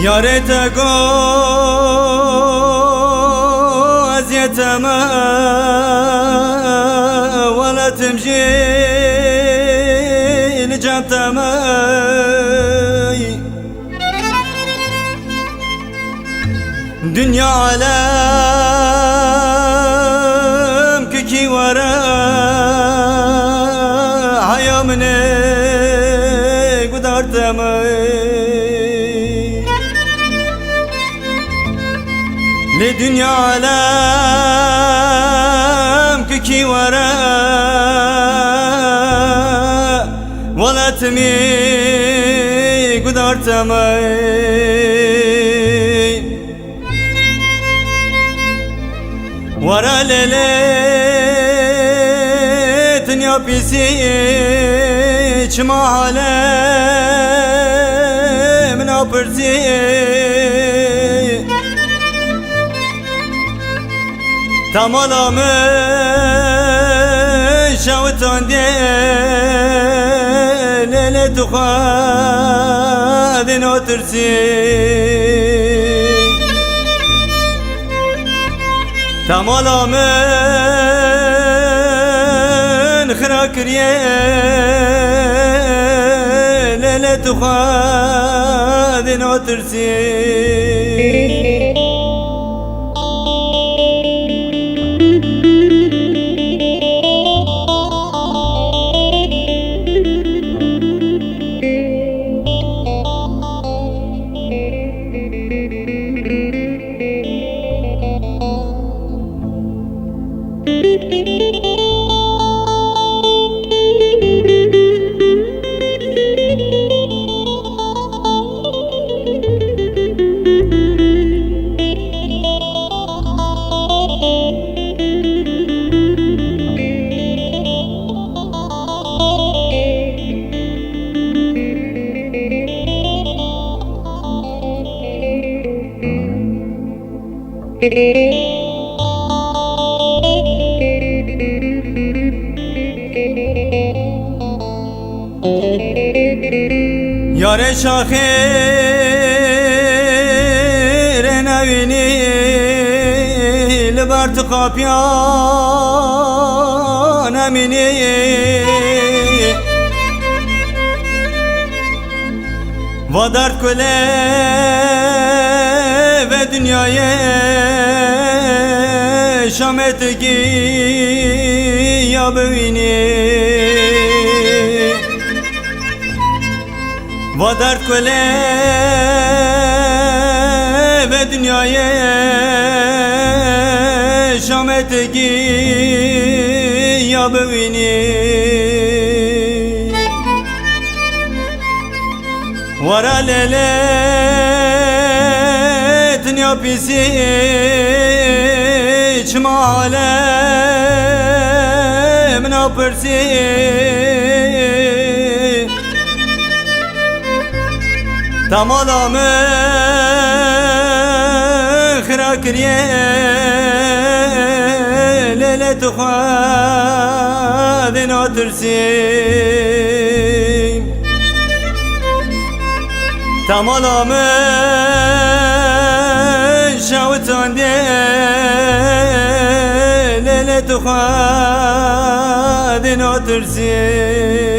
Yarete go aziyeteme Vela temjil canteme Dünya alem ki vara Hayamine gudarteme Le dünya alem ki vara Valatmi gudarteme Vara lele dünya pisi çma alem napırsi Tamalamı şavutan de lele tuhadin otursi Tamalamın khrakriye lele tuhadin otursi Yare şahir nevini Libert kapyan emini Vadart köle ve dünyaya şametki ya bevini Vadart köle ve dünyaya şametki ya bevini Vara lele dünya pisi çma alem napırsi Tamalamı khrakriye lele tuhadin otursi Tamalamı şavutan de lele tuhadin otursi